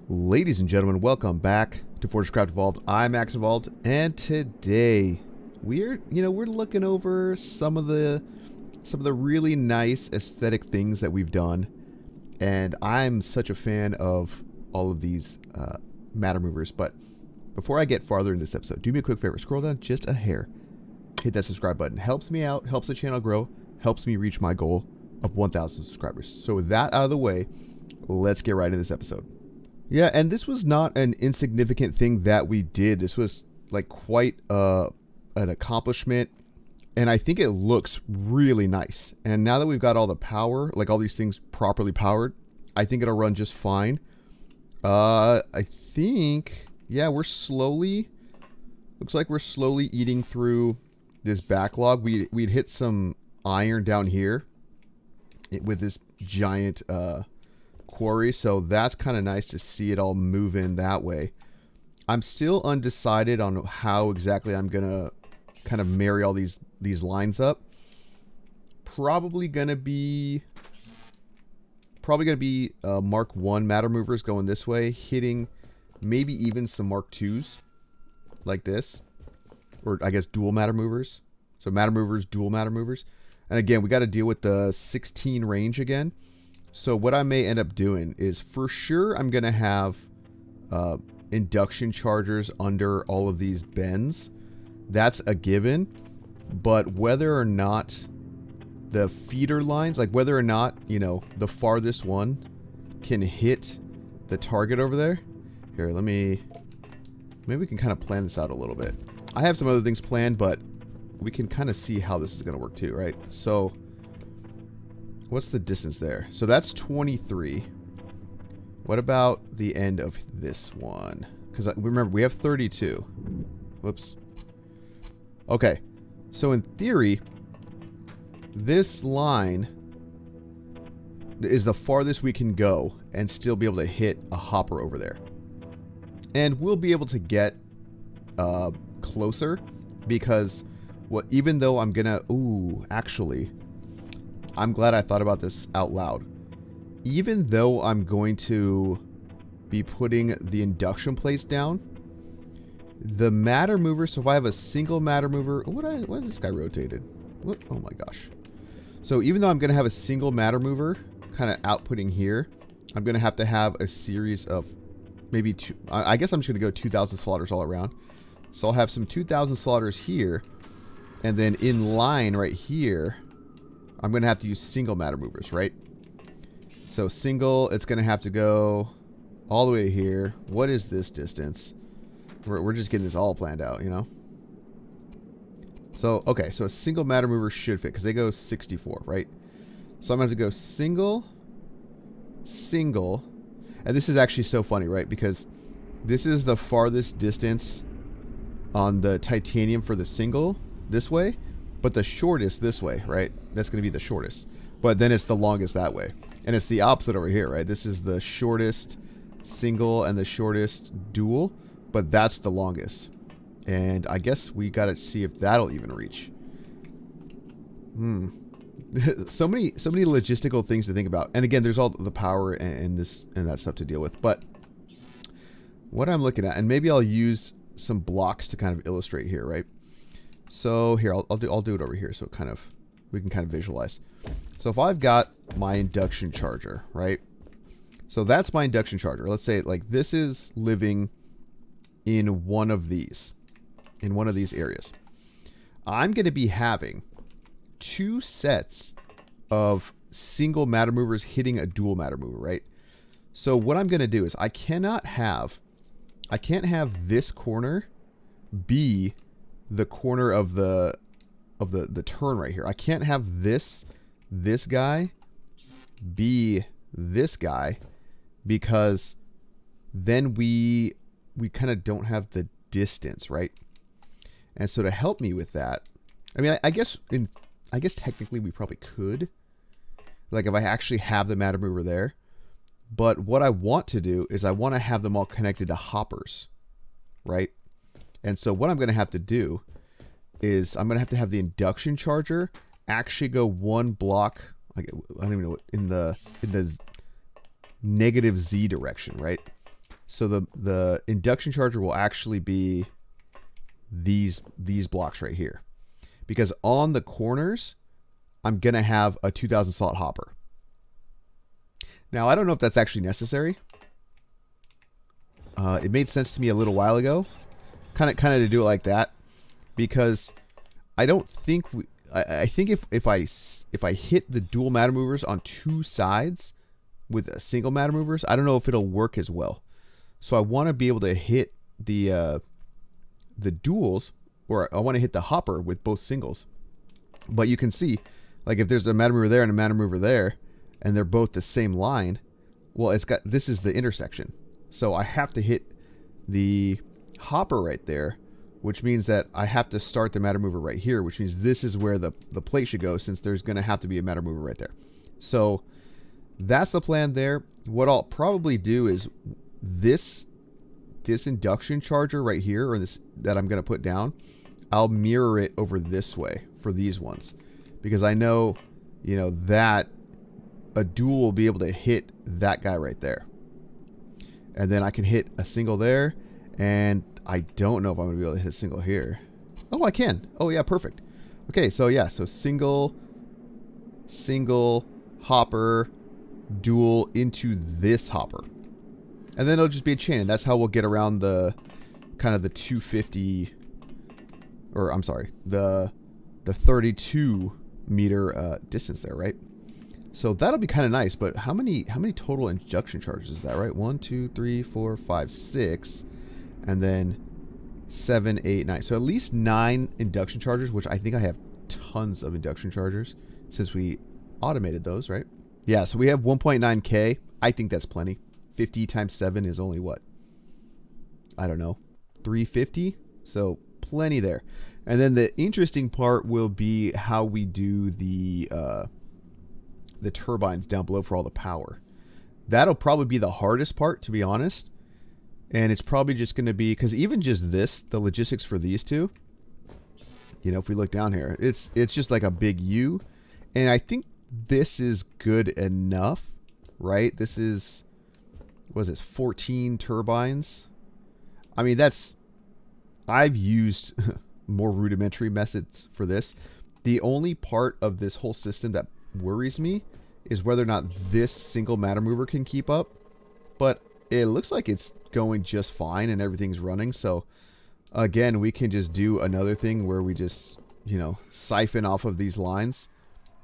Ladies and gentlemen, welcome back to FortressCraft Evolved. I'm AxionEvolved, and today we're looking over some of the really nice aesthetic things that we've done, and I'm such a fan of all of these matter movers. But before I get farther in this episode, do me a quick favor, scroll down just a hair, hit that subscribe button. Helps me out, helps the channel grow, helps me reach my goal of 1,000 subscribers. So with that out of the way, let's get right into this episode. Yeah, and this was not an insignificant thing that we did. This was like quite an accomplishment, and I think it looks really nice. And now that we've got all the power, like all these things properly powered, I think it'll run just fine. I think, yeah, looks like we're slowly eating through this backlog. We'd hit some iron down here with this giant quarry, so that's kind of nice to see it all move in that way. I'm still undecided on how exactly I'm gonna kind of marry all these lines up. Probably gonna be Mark 1 matter movers going this way, hitting maybe even some Mark 2s like this, or I guess dual matter movers. So matter movers, dual matter movers. And again, we got to deal with the 16 range again. So what I may end up doing is, for sure, I'm going to have induction chargers under all of these bends. That's a given. But whether or not the feeder lines, like whether or not, the farthest one can hit the target over there. Here, maybe we can kind of plan this out a little bit. I have some other things planned, but we can kind of see how this is going to work too, right? So what's the distance there? So that's 23. What about the end of this one? Because remember, we have 32. Whoops. Okay. So in theory, this line is the farthest we can go and still be able to hit a hopper over there. And we'll be able to get closer because even though I'm gonna... Ooh, actually... I'm glad I thought about this out loud. Even though I'm going to be putting the induction plates down, the matter mover, so if I have a single matter mover... Why is this guy rotated? What? Oh my gosh. So even though I'm going to have a single matter mover kind of outputting here, I'm going to have a series of maybe two... I guess I'm just going to go 2,000 slaughters all around. So I'll have some 2,000 slaughters here, and then in line right here... I'm going to have to use single matter movers, right? So single, it's going to have to go all the way to here. What is this distance? We're just getting this all planned out, So, okay, so a single matter mover should fit because they go 64, right? So I'm going to have to go single, single. And this is actually so funny, right? Because this is the farthest distance on the titanium for the single this way. But the shortest this way, right? That's going to be the shortest. But then it's the longest that way. And it's the opposite over here, right? This is the shortest single and the shortest dual. But that's the longest. And I guess we got to see if that'll even reach. So many logistical things to think about. And again, there's all the power and that stuff to deal with. But what I'm looking at, and maybe I'll use some blocks to kind of illustrate here, right? So here, I'll do it over here, so we can kind of visualize. So if I've got my induction charger, right? So that's my induction charger. Let's say like this is living in one of these areas. I'm going to be having 2 sets of single matter movers hitting a dual matter mover, right? So what I'm going to do is I can't have this corner be the corner of the turn right here. I can't have this guy be this guy, because then we kind of don't have the distance, right? And so to help me with that, I mean, I guess technically we probably could, like if I actually have the matter mover there. But what I want to do is I want to have them all connected to hoppers, right? And so what I'm going to have to do is I'm going to have the induction charger actually go one block. I don't even know what, in the negative Z direction, right? So the induction charger will actually be these blocks right here. Because on the corners, I'm going to have a 2000 slot hopper. Now, I don't know if that's actually necessary. It made sense to me a little while ago, kind of to do it like that, because I don't think I think if I hit the dual matter movers on two sides with a single matter movers, I don't know if it'll work as well. So I want to be able to hit the duals, or I want to hit the hopper with both singles. But you can see, like if there's a matter mover there and a matter mover there, and they're both the same line, well, this is the intersection. So I have to hit the hopper right there, which means that I have to start the matter mover right here, which means this is where the plate should go, since there's going to have to be a matter mover right there. So that's the plan there. What I'll probably do is this induction charger right here, or this that I'm going to put down, I'll mirror it over this way for these ones, because I know, that a dual will be able to hit that guy right there. And then I can hit a single there, and I don't know if I'm going to be able to hit a single here. Oh, I can. Oh, yeah, perfect. Okay, so yeah, so single, hopper, dual into this hopper. And then it'll just be a chain, and that's how we'll get around the kind of the 250, or I'm sorry, the 32 meter distance there, right? So that'll be kind of nice, but how many total induction charges is that, right? 1, 2, 3, 4, 5, 6, and then 7, 8, 9. So at least 9 induction chargers, which I think I have tons of induction chargers since we automated those, right? Yeah, so we have 1.9K. I think that's plenty. 50 times 7 is only what? I don't know. 350? So plenty there. And then the interesting part will be how we do the turbines down below for all the power. That'll probably be the hardest part, to be honest. And it's probably just going to be, because even just this, the logistics for these two, if we look down here, it's just like a big U. And I think this is good enough, right? This is, what is this, 14 turbines? I mean, I've used more rudimentary methods for this. The only part of this whole system that worries me is whether or not this single matter mover can keep up, but it looks like it's going just fine and everything's running. So again, we can just do another thing where we just siphon off of these lines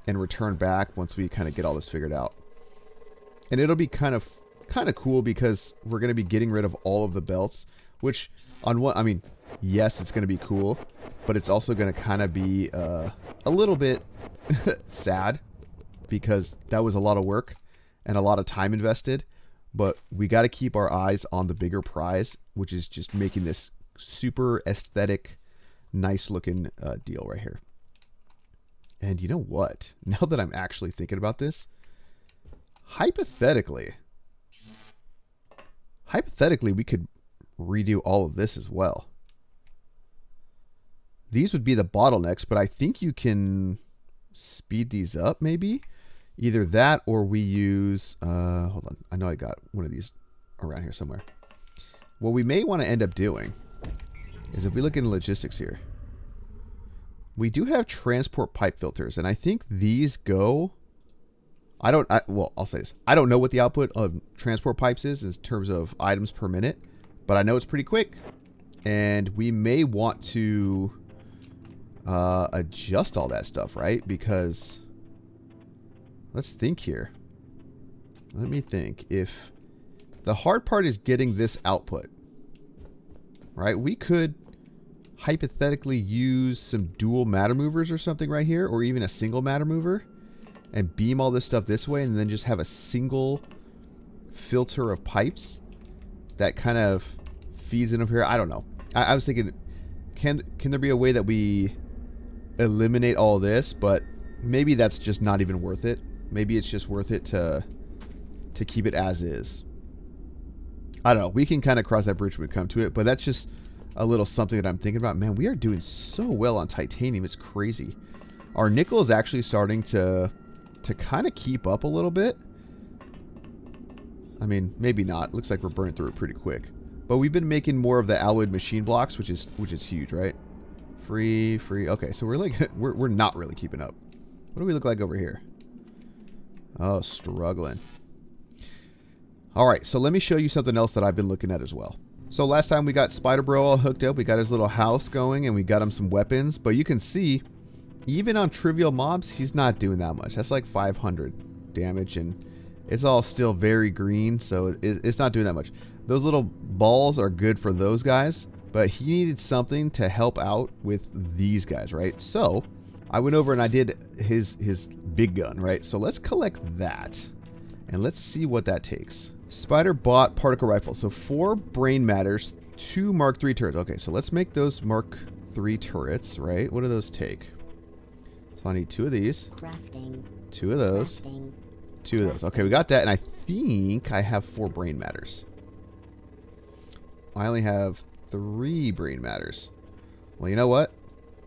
and return back once we kind of get all this figured out. And it'll be kind of cool, because we're going to be getting rid of all of the belts, which on one, I mean, yes, it's going to be cool, but it's also going to kind of be a little bit sad, because that was a lot of work and a lot of time invested. But we got to keep our eyes on the bigger prize, which is just making this super aesthetic, nice looking deal right here. And you know what? Now that I'm actually thinking about this, hypothetically, we could redo all of this as well. These would be the bottlenecks, but I think you can speed these up, maybe. Either that, or we use, hold on, I know I got one of these around here somewhere. What we may want to end up doing is, if we look in logistics here, we do have transport pipe filters, and I think these go, well, I'll say this. I don't know what the output of transport pipes is in terms of items per minute, but I know it's pretty quick, and we may want to adjust all that stuff, right? Because let's think here. Let me think. If the hard part is getting this output, right? We could hypothetically use some dual matter movers or something right here, or even a single matter mover, and beam all this stuff this way, and then just have a single filter of pipes that kind of feeds in over here. I don't know. I was thinking, can there be a way that we eliminate all this? But maybe that's just not even worth it. Maybe it's just worth it to keep it as is. I don't know. We can kind of cross that bridge when we come to it, but that's just a little something that I'm thinking about. Man, we are doing so well on titanium. It's crazy. Our nickel is actually starting to kind of keep up a little bit. I mean, maybe not. Looks like we're burning through it pretty quick. But we've been making more of the alloyed machine blocks, which is huge, right? Free. Okay, so we're like we're not really keeping up. What do we look like over here? Oh, struggling. All right, so let me show you something else that I've been looking at as well. So last time we got Spider Bro all hooked up, we got his little house going, and we got him some weapons. But you can see, even on trivial mobs, he's not doing that much. That's like 500 damage, and it's all still very green, so it's not doing that much. Those little balls are good for those guys, but he needed something to help out with these guys, right? So I went over and I did his big gun, right? So let's collect that, and let's see what that takes. Spider bought particle rifle. So 4 brain matters, 2 Mark III turrets. Okay, so let's make those Mark III turrets, right? What do those take? So I need 2 of these. Crafting. 2 of those. Crafting. 2 of those. Okay, we got that, and I think I have 4 brain matters. I only have 3 brain matters. Well, you know what?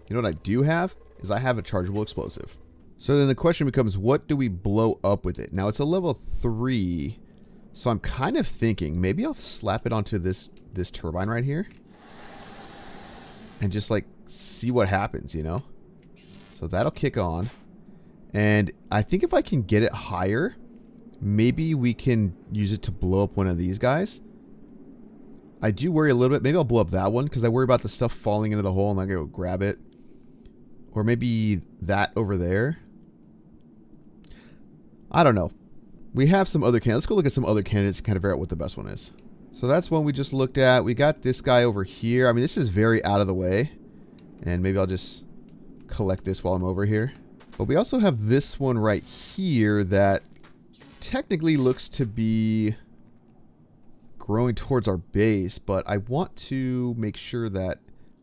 You know what I do have? Is I have a chargeable explosive. So then the question becomes, what do we blow up with it? Now, it's a level 3... So I'm kind of thinking maybe I'll slap it onto this turbine right here and just like see what happens, you know? So that'll kick on. And I think if I can get it higher, maybe we can use it to blow up one of these guys. I do worry a little bit. Maybe I'll blow up that one because I worry about the stuff falling into the hole and I'm going to go grab it. Or maybe that over there. I don't know. We have some other candidates. Let's go look at some other candidates and kind of figure out what the best one is. So that's one we just looked at. We got this guy over here. I mean, this is very out of the way. And maybe I'll just collect this while I'm over here. But we also have this one right here that technically looks to be growing towards our base. But I want to make sure that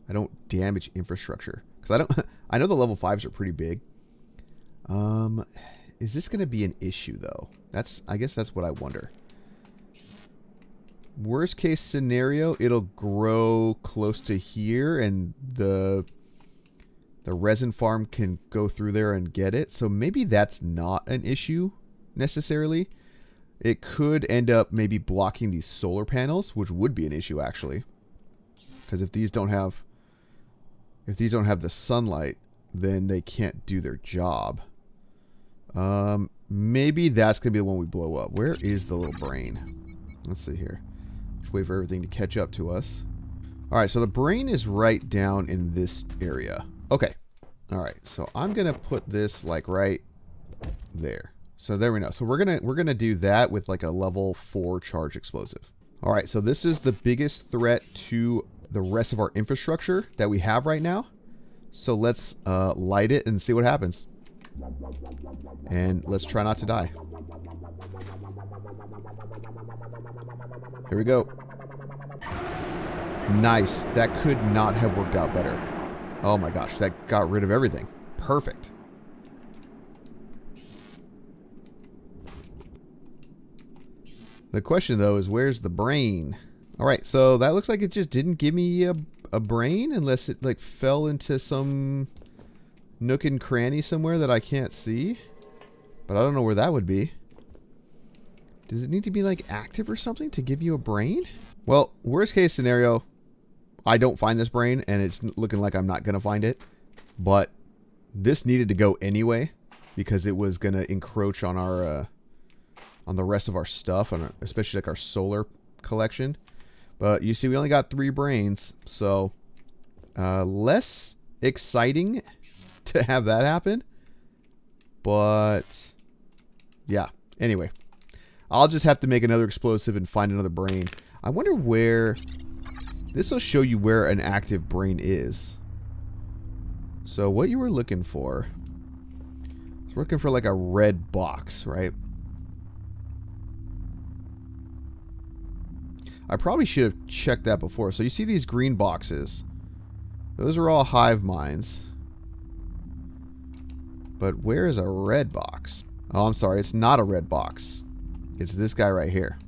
I don't damage infrastructure. Because I know the level 5s are pretty big. Is this going to be an issue, though? I guess that's what I wonder. Worst case scenario, it'll grow close to here, and the resin farm can go through there and get it. So maybe that's not an issue necessarily. It could end up maybe blocking these solar panels, which would be an issue actually, because if these don't have the sunlight, then they can't do their job. Maybe that's going to be the one we blow up. Where is the little brain? Let's see here. Just wait for everything to catch up to us. All right, so the brain is right down in this area. Okay. All right, so I'm going to put this like right there. So there we go. So we're going to do that with like a level 4 charge explosive. All right, so this is the biggest threat to the rest of our infrastructure that we have right now. So let's light it and see what happens. And let's try not to die. Here we go. Nice. That could not have worked out better. Oh my gosh, that got rid of everything. Perfect. The question though is, where's the brain? All right, so that looks like it just didn't give me a brain unless it like fell into some nook and cranny somewhere that I can't see. But I don't know where that would be. Does it need to be like active or something to give you a brain? Well, worst case scenario, I don't find this brain and it's looking like I'm not going to find it. But this needed to go anyway because it was going to encroach on our on the rest of our stuff, especially like our solar collection. But you see, we only got 3 brains, so less exciting to have that happen. But yeah, anyway, I'll just have to make another explosive and find another brain. I wonder where this will show you where an active brain is. So what you were looking for, it's looking for like a red box, right? I probably should have checked that before. So you see these green boxes, those are all hive minds. But where is a red box? Oh, I'm sorry, it's not a red box. It's this guy right here.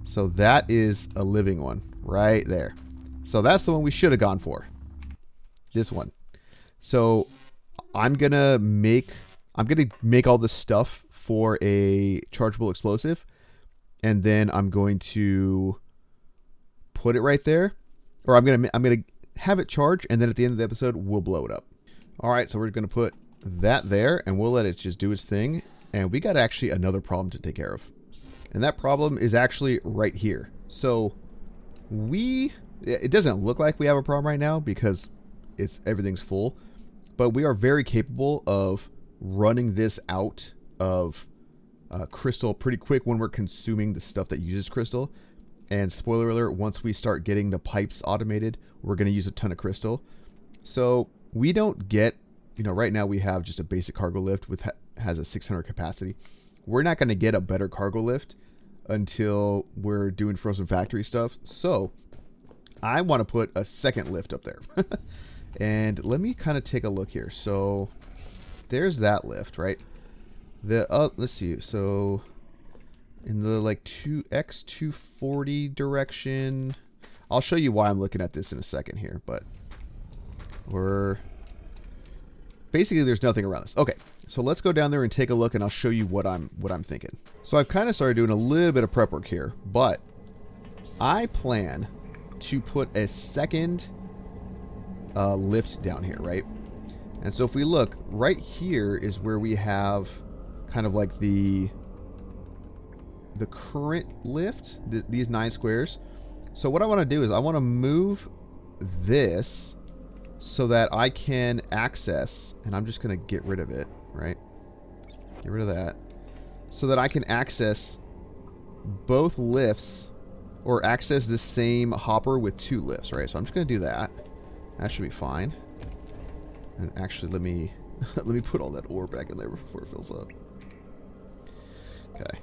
So that is a living one right there. So that's the one we should have gone for. This one. So I'm gonna make all the stuff for a chargeable explosive, and then I'm going to put it right there, or I'm gonna have it charge, and then at the end of the episode we'll blow it up. All right, so we're gonna put that there, and we'll let it just do its thing. And we got actually another problem to take care of, and that problem is actually right here. So it doesn't look like we have a problem right now because everything's full, but we are very capable of running this out of crystal pretty quick when we're consuming the stuff that uses crystal. And spoiler alert, once we start getting the pipes automated, we're going to use a ton of crystal. So we don't get, right now we have just a basic cargo lift with has a 600 capacity. We're not going to get a better cargo lift until we're doing frozen factory stuff. So I want to put a second lift up there. And let me kind of take a look here. So there's that lift, right? Let's see. So in the like X240 direction, I'll show you why I'm looking at this in a second here, but basically there's nothing around this. Okay, so let's go down there and take a look, and I'll show you what I'm thinking. So I've kind of started doing a little bit of prep work here, but I plan to put a second lift down here, right? And so if we look right here is where we have kind of like the current lift, these 9 squares. So what I want to do is I want to move this so that I can access, and I'm just going to get rid of it, right? Get rid of that. So that I can access both lifts, or access the same hopper with 2 lifts, right? So I'm just going to do that. That should be fine. And actually, let me put all that ore back in there before it fills up. Okay.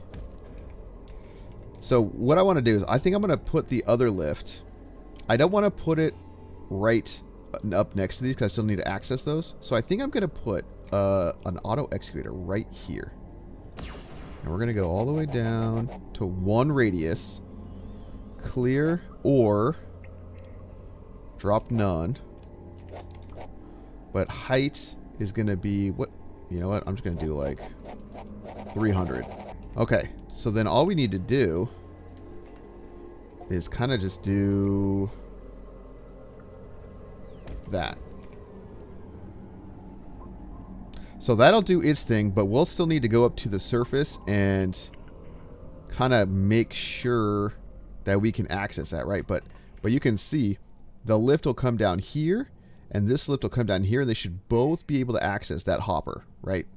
So what I want to do is I think I'm going to put the other lift. I don't want to put it right up next to these because I still need to access those. So I think I'm going to put an auto excavator right here. And we're going to go all the way down to 1 radius. Clear or drop none. But height is going to be, you know what? I'm just going to do like 300. Okay, so then all we need to do is kind of just do that. So that'll do its thing, but we'll still need to go up to the surface and kind of make sure that we can access that, right? But you can see the lift will come down here, and this lift will come down here, and they should both be able to access that hopper, right?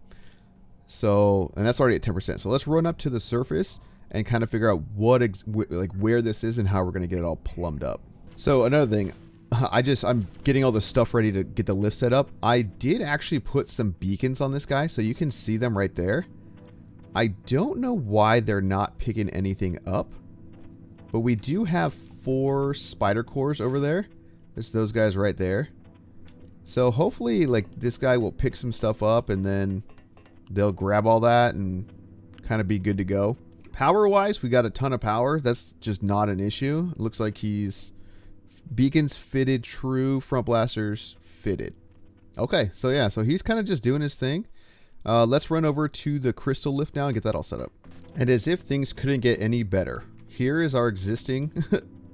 So, and that's already at 10%. So let's run up to the surface and kind of figure out where this is and how we're going to get it all plumbed up. So another thing, I'm getting all the stuff ready to get the lift set up. I did actually put some beacons on this guy, so you can see them right there. I don't know why they're not picking anything up, but we do have 4 spider cores over there. There's those guys right there. So hopefully, like, this guy will pick some stuff up, and then they'll grab all that and kind of be good to go. Power-wise, we got a ton of power. That's just not an issue. It looks like he's beacons fitted, true, front blasters fitted. Okay, so yeah, so he's kind of just doing his thing. Let's run over to the crystal lift now and get that all set up. And as if things couldn't get any better, here is our existing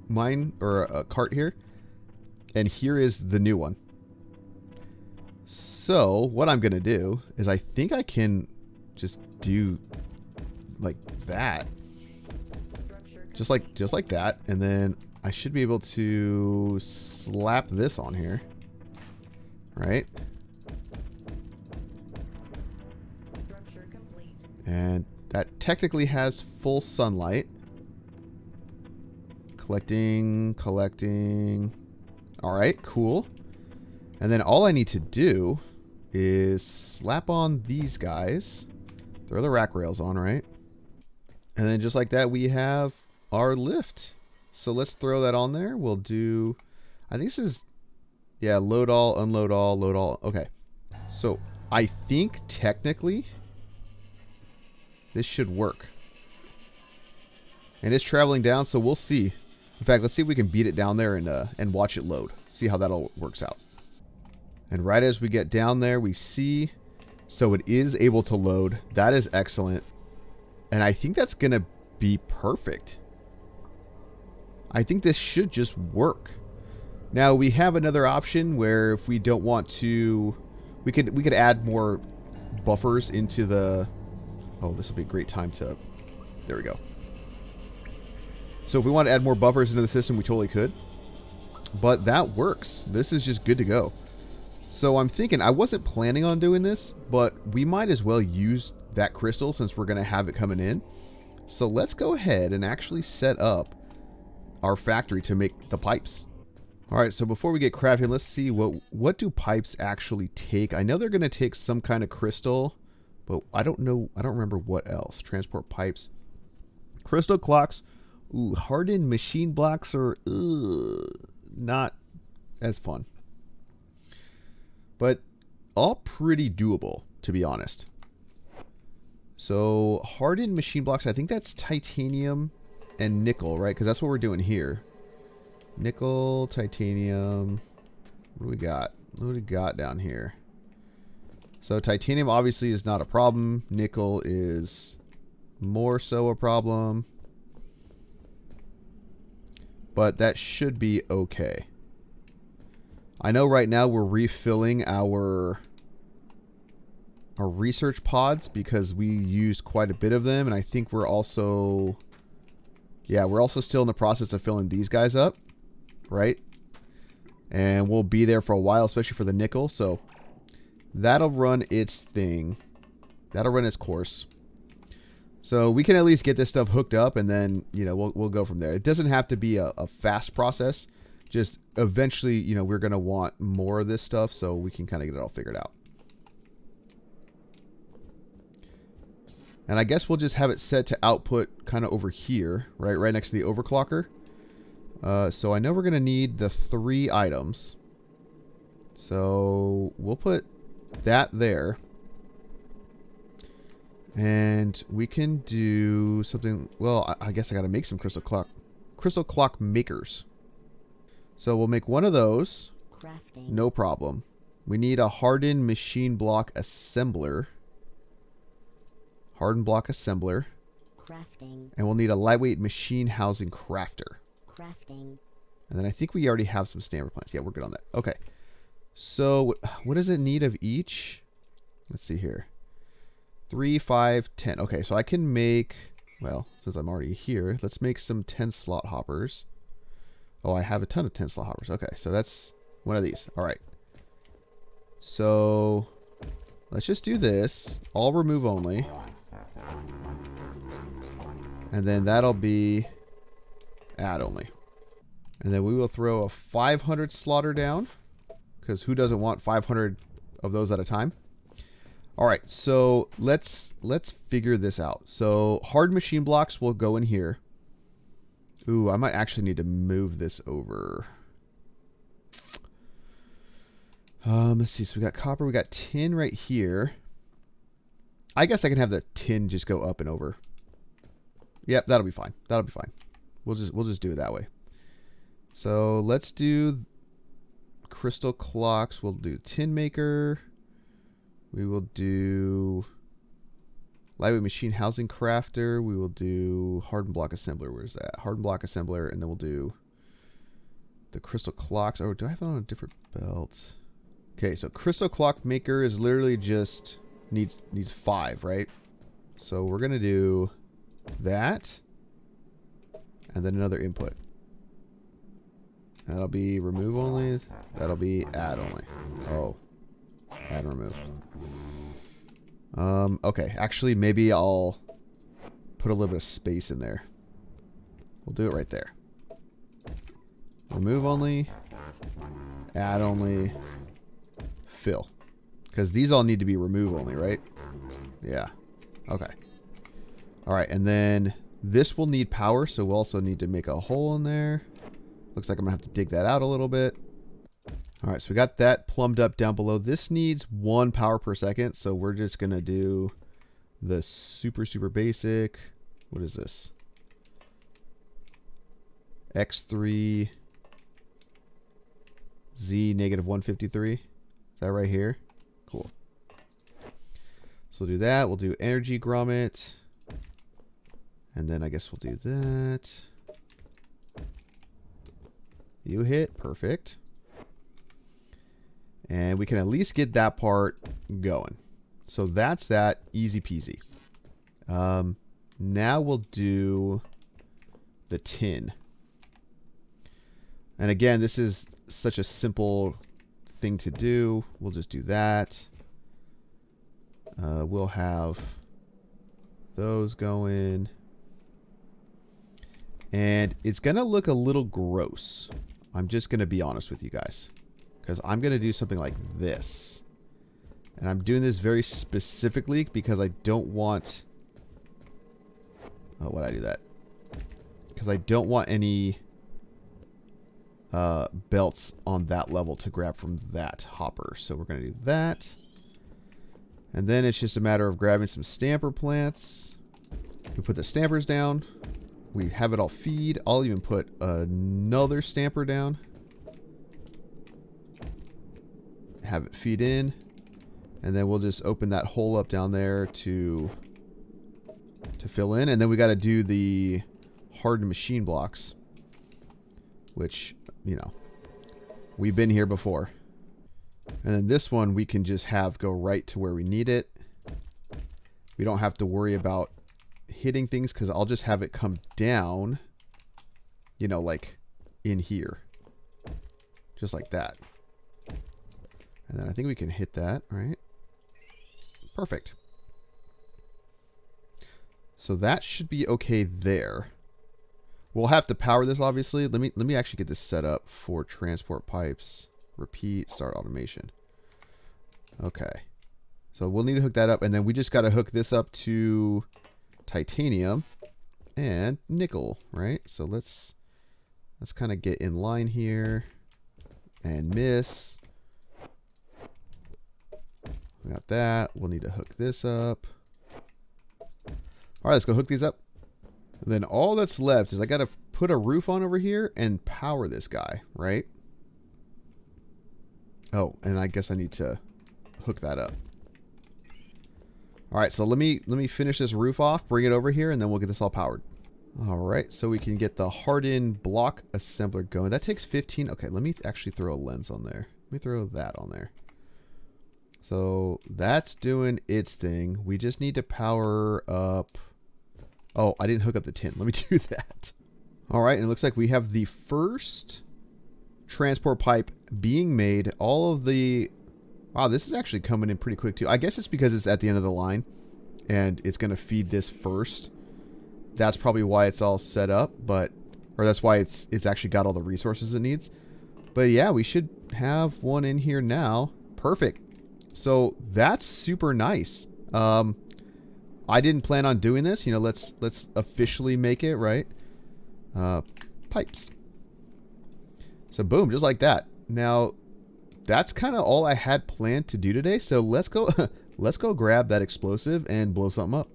mine, or a cart here. And here is the new one. So what I'm going to do is I think I can just do like that. Just like that. And then I should be able to slap this on here. Right? And that technically has full sunlight. Collecting. All right, cool. And then all I need to do is slap on these guys. Throw the rack rails on, right? And then just like that, we have our lift. So let's throw that on there. We'll do, I think this is, yeah, load all, unload all, load all. Okay. So I think technically this should work. And it's traveling down, so we'll see. In fact, let's see if we can beat it down there and watch it load. See how that all works out. And right as we get down there, we see So it is able to load. That is excellent. And I think that's going to be perfect. I think this should just work. Now we have another option where if we don't want to, we could add more buffers into the, oh, this will be a great time to, there we go. So if we want to add more buffers into the system, we totally could. But that works. This is just good to go. So I'm thinking, I wasn't planning on doing this, but we might as well use that crystal since we're going to have it coming in. So let's go ahead and actually set up our factory to make the pipes. All right, so before we get crafting, let's see what do pipes actually take. I know they're going to take some kind of crystal, but I don't know. I don't remember what else. Transport pipes. Crystal clocks. Ooh, hardened machine blocks are not as fun. But all pretty doable, to be honest. So hardened machine blocks, I think that's titanium and nickel, right? Because that's what we're doing here. Nickel, titanium. What do we got? What do we got down here? So titanium obviously is not a problem. Nickel is more so a problem. But that should be okay. I know right now we're refilling our research pods because we used quite a bit of them, and I think we're also, yeah, we're also still in the process of filling these guys up, right? And we'll be there for a while, especially for the nickel, so that'll run its thing. That'll run its course. So we can at least get this stuff hooked up, and then, you know, we'll go from there. It doesn't have to be a fast process. Just eventually, you know, we're going to want more of this stuff so we can kind of get it all figured out. And I guess we'll just have it set to output kind of over here, right next to the overclocker. So I know we're going to need the 3 items. So we'll put that there. And we can do something, well, I guess I got to make some crystal clock makers. So we'll make one of those. Crafting. No problem. We need a hardened machine block assembler. Hardened block assembler. Crafting. And we'll need a lightweight machine housing crafter. Crafting. And then I think we already have some standard plants. Yeah, we're good on that. Okay. So what does it need of each? Let's see here. 3, 5, 10. Okay, so I can make, well, since I'm already here, let's make some 10 slot hoppers. Oh, I have a ton of 10 slot hoppers. Okay, so that's one of these. All right. So let's just do this. All remove only. And then that'll be add only. And then we will throw a 500 slaughter down, because who doesn't want 500 of those at a time? All right, so let's figure this out. So hard machine blocks will go in here. Ooh, I might actually need to move this over. Let's see. So we got copper, we got tin right here. I guess I can have the tin just go up and over. Yep, that'll be fine. That'll be fine. We'll just do it that way. So let's do crystal clocks. We'll do tin maker. We will do lightweight machine housing crafter. We will do hardened block assembler. Where's that? Hardened block assembler. And then we'll do the crystal clocks. Oh, do I have it on a different belt? Okay, so crystal clock maker is literally just needs 5, right? So we're going to do that. And then another input. That'll be remove only. That'll be add only. Oh. Add and remove. Okay, actually maybe I'll put a little bit of space in there. We'll do it right there. Remove only, add only, fill. Because these all need to be remove only, right? Yeah. Okay. Alright, and then this will need power, so we'll also need to make a hole in there. Looks like I'm going to have to dig that out a little bit. All right, so we got that plumbed up down below. This needs 1 power per second, so we're just going to do the super basic. What is this? X3 Z -153. Is that right here? Cool. So we'll do that. We'll do energy grommet. And then I guess we'll do that. You hit. Perfect. And we can at least get that part going. So that's that. Easy peasy. Now we'll do the tin. And again, this is such a simple thing to do. We'll just do that. We'll have those going. And it's going to look a little gross. I'm just going to be honest with you guys. Because I'm going to do something like this. And I'm doing this very specifically because I don't want... Oh, why'd I do that? Because I don't want any belts on that level to grab from that hopper. So we're going to do that. And then it's just a matter of grabbing some stamper plants. We put the stampers down. We have it all feed. I'll even put another stamper down. Have it feed in. And then we'll just open that hole up down there to fill in. And then we got to do the hardened machine blocks. Which, you know, we've been here before. And then this one we can just have go right to where we need it. We don't have to worry about hitting things because I'll just have it come down, you know, like in here. Just like that. And then I think we can hit that, right? Perfect. So that should be okay there. We'll have to power this, obviously. Let me actually get this set up for transport pipes. Repeat, start automation. Okay. So we'll need to hook that up, and then we just got to hook this up to titanium and nickel, right? So let's kind of get in line here and miss. We got that. We'll need to hook this up. All right, let's go hook these up. And then all that's left is I got to put a roof on over here and power this guy, right? Oh, and I guess I need to hook that up. All right, so let me finish this roof off, bring it over here, and then we'll get this all powered. All right, so we can get the hardened block assembler going. That takes 15. Okay, let me actually throw a lens on there. Let me throw that on there. So that's doing its thing. We just need to power up. Oh, I didn't hook up the tin. Let me do that. All right, and it looks like we have the first transport pipe being made. All of the... Wow, this is actually coming in pretty quick too. I guess it's because it's at the end of the line and it's going to feed this first. That's probably why it's all set up, but... Or that's why it's actually got all the resources it needs. But yeah, we should have one in here now. Perfect. So that's super nice. I didn't plan on doing this. You know, let's officially make it, right? Pipes. So boom, just like that. Now, that's kind of all I had planned to do today. So let's go let's go grab that explosive and blow something up.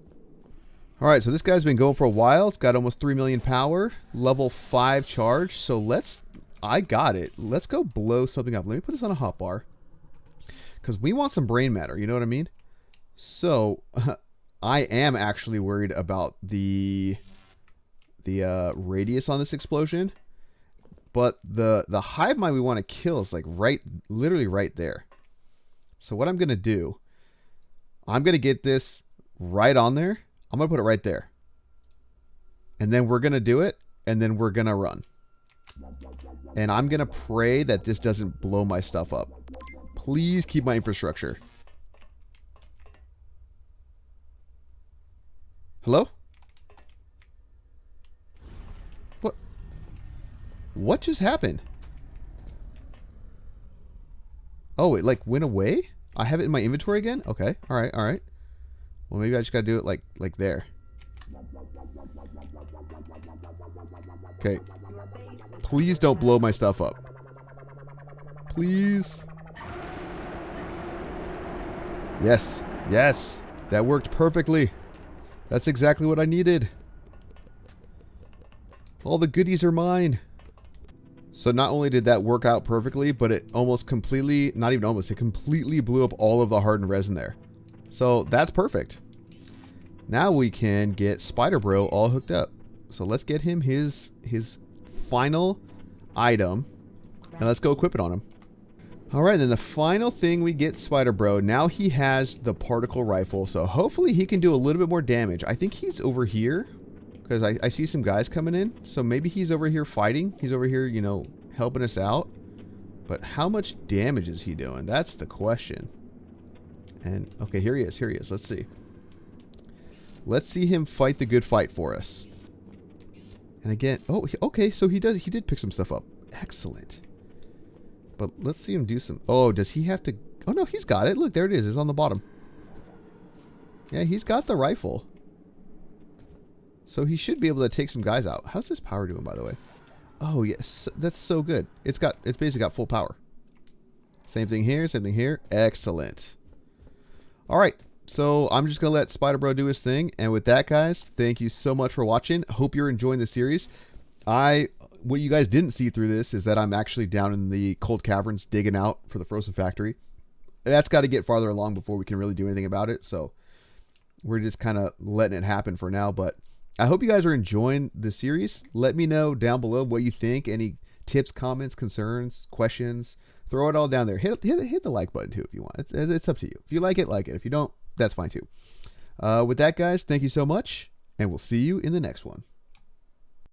All right, so this guy's been going for a while. It's got almost 3 million power, level 5 charge. So I got it. Let's go blow something up. Let me put this on a hotbar. Because we want some brain matter, you know what I mean? So, I am actually worried about the radius on this explosion. But the hive mind we want to kill is like literally right there. So what I'm going to do, I'm going to get this right on there. I'm going to put it right there. And then we're going to do it, and then we're going to run. And I'm going to pray that this doesn't blow my stuff up. Please keep my infrastructure. Hello? What just happened? Oh, it like went away? I have it in my inventory again? Okay. All right. All right. Well, maybe I just got to do it like there. Okay. Please don't blow my stuff up. Please. Yes. Yes. That worked perfectly. That's exactly what I needed. All the goodies are mine. So not only did that work out perfectly, but it almost completely, not even almost, it completely blew up all of the hardened resin there. So that's perfect. Now we can get Spider Bro all hooked up. So let's get him his final item, and let's go equip it on him. All right, then the final thing we get Spider Bro. Now he has the particle rifle, so hopefully he can do a little bit more damage. I think he's over here because I see some guys coming in. So maybe he's over here fighting. He's over here, you know, helping us out. But how much damage is he doing? That's the question. And okay, here he is. Here he is. Let's see. Let's see him fight the good fight for us. And again, oh, okay, so he did pick some stuff up. Excellent. But let's see him do some... Oh, does he have to... Oh, no, he's got it. Look, there it is. It's on the bottom. Yeah, he's got the rifle. So he should be able to take some guys out. How's this power doing, by the way? Oh, yes. That's so good. It's basically got full power. Same thing here. Same thing here. Excellent. All right. So I'm just going to let Spider Bro do his thing. And with that, guys, thank you so much for watching. Hope you're enjoying the series. What you guys didn't see through this is that I'm actually down in the cold caverns digging out for the frozen factory. That's got to get farther along before we can really do anything about it. So we're just kind of letting it happen for now. But I hope you guys are enjoying the series. Let me know down below what you think. Any tips, comments, concerns, questions. Throw it all down there. Hit the like button too if you want. It's up to you. If you like it, like it. If you don't, that's fine too. With that, guys, thank you so much. And we'll see you in the next one.